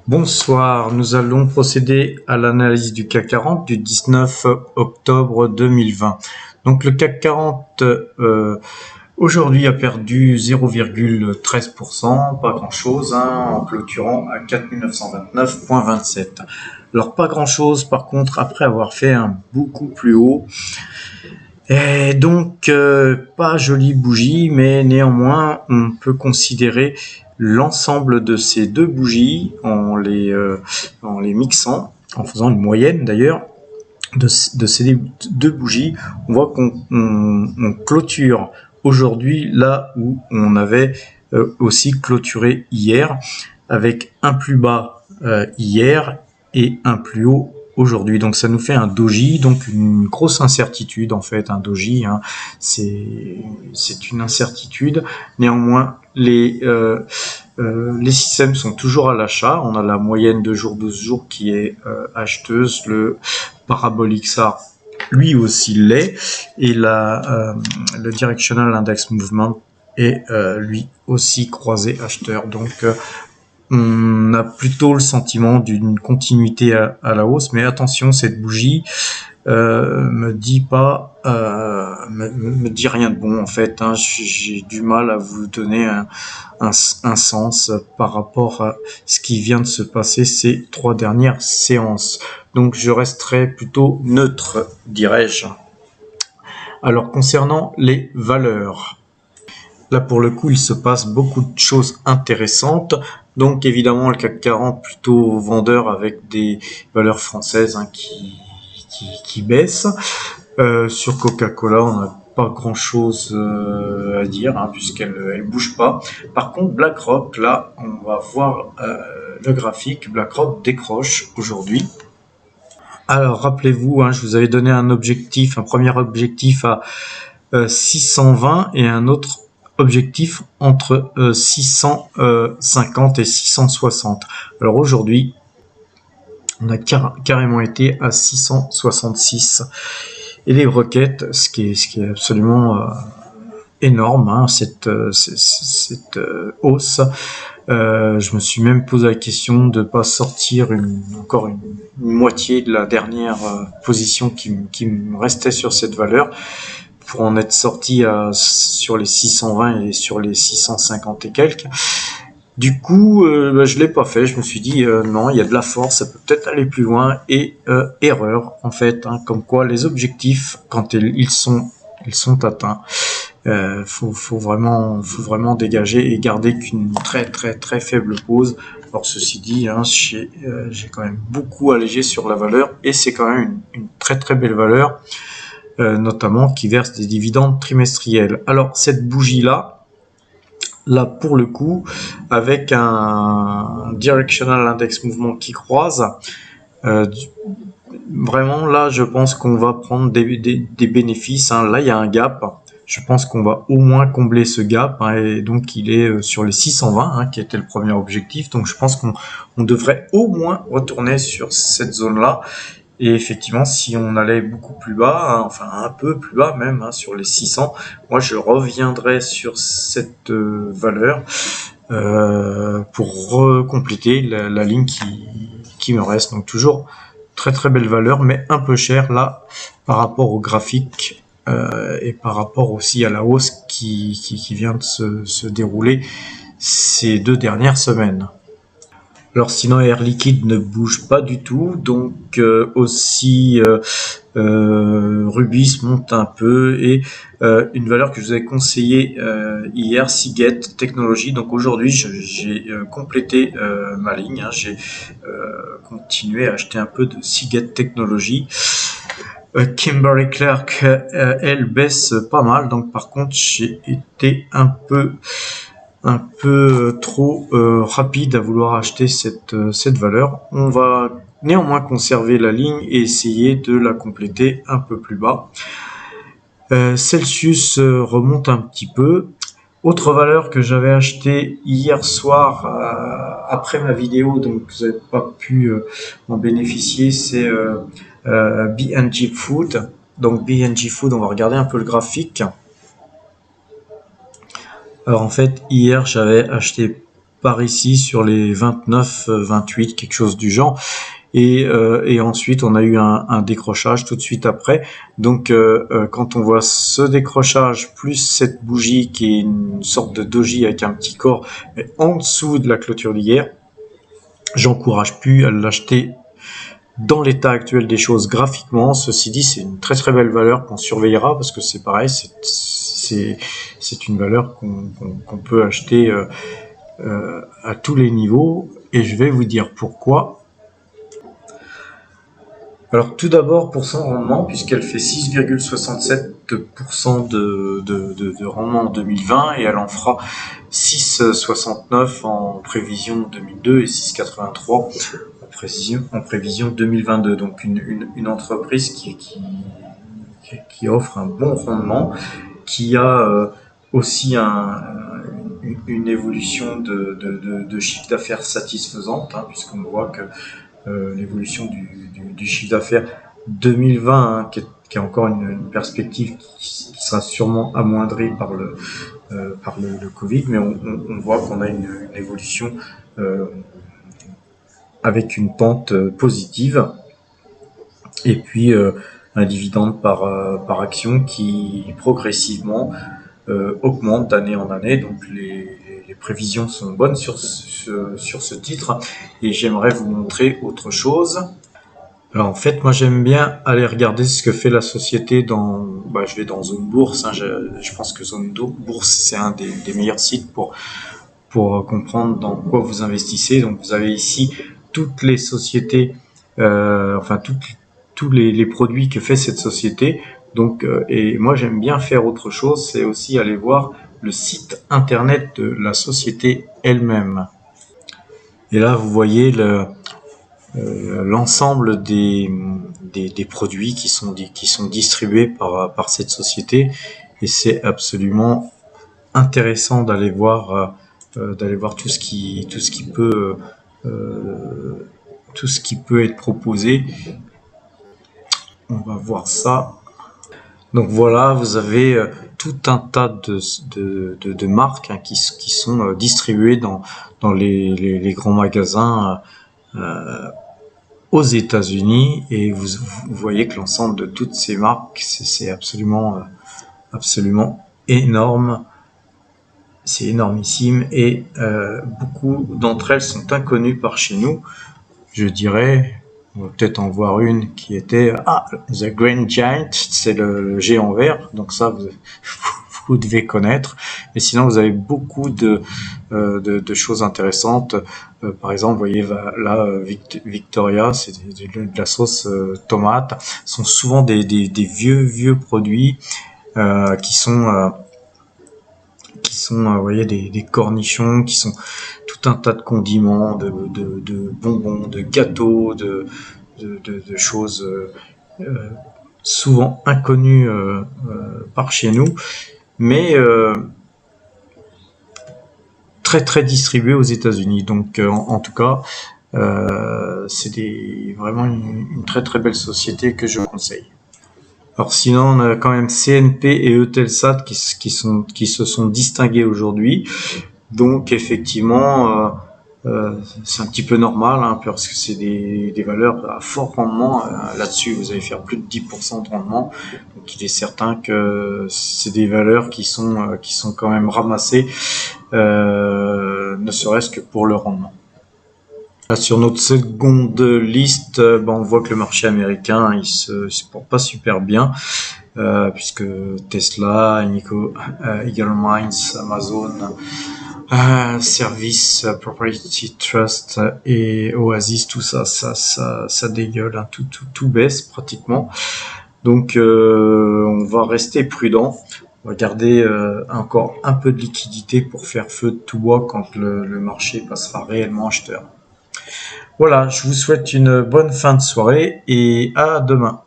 Bonsoir, nous allons procéder à l'analyse du CAC 40 du 19 octobre 2020. Donc le CAC 40 aujourd'hui a perdu 0,13%, pas grand chose, en clôturant à 4929,27. Alors pas grand chose par contre après avoir fait un beaucoup plus haut. Et donc, pas jolie bougie, mais néanmoins, on peut considérer l'ensemble de ces deux bougies en les mixant, en faisant une moyenne d'ailleurs de ces deux bougies. On voit qu'on clôture aujourd'hui là où on avait aussi clôturé hier, avec un plus bas hier et un plus haut aujourd'hui. Donc ça nous fait un doji, donc une grosse incertitude en fait. Un doji, c'est une incertitude. Néanmoins, les systèmes sont toujours à l'achat. On a la moyenne de jour 12 jours qui est acheteuse, le parabolique SAR lui aussi l'est, et le directional index movement est lui aussi croisé acheteur. Donc on a plutôt le sentiment d'une continuité à la hausse, mais attention, cette bougie me dit rien de bon en fait. J'ai du mal à vous donner un sens par rapport à ce qui vient de se passer ces 3 dernières séances. Donc je resterai plutôt neutre, dirais-je. Alors concernant les valeurs, là pour le coup il se passe beaucoup de choses intéressantes. Donc évidemment le CAC 40 plutôt vendeur avec des valeurs françaises qui baissent. Sur Coca-Cola, on n'a pas grand-chose à dire puisqu'elle bouge pas. Par contre, BlackRock, là, on va voir le graphique. BlackRock décroche aujourd'hui. Alors rappelez-vous, je vous avais donné un premier objectif à 620 et un autre objectif entre 650 et 660. Alors aujourd'hui, on a carrément été à 666. Et les requêtes, ce qui est absolument énorme, cette hausse. Je me suis même posé la question de pas sortir encore une moitié de la dernière position qui me restait sur cette valeur, pour en être sorti sur les 620 et sur les 650 et quelques. Du coup, je l'ai pas fait. Je me suis dit non, il y a de la force, ça peut peut-être aller plus loin. Et erreur en fait, comme quoi les objectifs, quand ils sont atteints, faut vraiment dégager et garder qu'une très faible pause. Alors ceci dit, j'ai quand même beaucoup allégé sur la valeur, et c'est quand même une très belle valeur, notamment qui verse des dividendes trimestriels. Alors cette bougie là pour le coup, avec un directional index mouvement qui croise, vraiment là je pense qu'on va prendre des bénéfices. Là il y a un gap, je pense qu'on va au moins combler ce gap, et donc il est sur les 620 qui était le premier objectif. Donc je pense qu'on devrait au moins retourner sur cette zone là. Et effectivement, si on allait beaucoup plus bas, enfin un peu plus bas même, sur les 600, moi je reviendrai sur cette valeur pour recompléter la ligne qui me reste. Donc toujours très belle valeur, mais un peu cher là par rapport au graphique et par rapport aussi à la hausse qui vient de se dérouler ces 2 dernières semaines. Alors sinon Air Liquide ne bouge pas du tout, donc aussi Rubis monte un peu, et une valeur que je vous avais conseillé hier, Seagate Technologies. Donc aujourd'hui j'ai complété ma ligne, j'ai continué à acheter un peu de Seagate Technologies. Kimberly-Clark, elle baisse pas mal, donc par contre j'ai été un peu trop rapide à vouloir acheter cette valeur. On va néanmoins conserver la ligne et essayer de la compléter un peu plus bas. Celsius remonte un petit peu. Autre valeur que j'avais acheté hier soir après ma vidéo, donc vous n'avez pas pu en bénéficier, c'est B&G Food. Donc B&G Food, on va regarder un peu le graphique. Alors en fait, hier j'avais acheté par ici sur les 29, 28, quelque chose du genre. Et ensuite on a eu un décrochage tout de suite après. Donc quand on voit ce décrochage plus cette bougie qui est une sorte de doji avec un petit corps en dessous de la clôture d'hier, j'encourage plus à l'acheter dans l'état actuel des choses graphiquement. Ceci dit, c'est une très très belle valeur qu'on surveillera parce que c'est pareil, c'est une valeur qu'on peut acheter à tous les niveaux, et je vais vous dire pourquoi. Alors tout d'abord pour son rendement, puisqu'elle fait 6,67% de rendement en 2020 et elle en fera 6,69 en prévision 2002 et 6,83 en prévision 2022. Donc une entreprise qui offre un bon rendement, qui a aussi une évolution de chiffre d'affaires satisfaisante, puisqu'on voit que l'évolution du chiffre d'affaires 2020, qui est encore une perspective qui sera sûrement amoindrie par le Covid, mais on voit qu'on a une évolution avec une pente positive, et puis un dividende par action qui progressivement augmente d'année en année. Donc les prévisions sont bonnes sur ce titre, et j'aimerais vous montrer autre chose. Alors en fait, moi j'aime bien aller regarder ce que fait la société je vais dans Zone Bourse, je pense que Zone Bourse c'est un des meilleurs sites pour comprendre dans quoi vous investissez. Donc vous avez ici toutes les sociétés, tous les produits que fait cette société. Donc et moi j'aime bien faire autre chose, c'est aussi aller voir le site internet de la société elle-même. Et là vous voyez l'ensemble des produits qui sont distribués par cette société, et c'est absolument intéressant d'aller voir tout ce qui peut être proposé. On va voir ça. Donc voilà, vous avez tout un tas de marques qui sont distribuées dans les grands magasins aux États-Unis, et vous voyez que l'ensemble de toutes ces marques, c'est absolument énorme. C'est énormissime, et beaucoup d'entre elles sont inconnues par chez nous, je dirais. On va peut-être en voir une qui était The Green Giant, c'est le géant vert, donc ça vous devez connaître. Mais sinon vous avez beaucoup de choses intéressantes. Par exemple, vous voyez là Victoria, c'est de la sauce tomate. Ce sont souvent des vieux produits qui sont vous voyez, des cornichons, qui sont tout un tas de condiments, de bonbons, de gâteaux, de choses souvent inconnues par chez nous, mais très très distribuées aux États-Unis. Donc en tout cas, c'est vraiment une très très belle société que je conseille. Alors sinon, on a quand même CNP et Eutelsat qui se sont distingués aujourd'hui. Donc effectivement, c'est un petit peu normal, parce que c'est des valeurs à fort rendement. Là-dessus, vous allez faire plus de 10% de rendement. Donc il est certain que c'est des valeurs qui sont quand même ramassées, ne serait-ce que pour le rendement. Là, sur notre seconde liste, on voit que le marché américain il se porte pas super bien, puisque Tesla, Eagle Mines, Amazon, Service Property Trust et Oasis, tout ça dégueule, tout baisse pratiquement. Donc on va rester prudent. On va garder encore un peu de liquidité pour faire feu de tout bois quand le marché passera réellement acheteur. Voilà, je vous souhaite une bonne fin de soirée et à demain.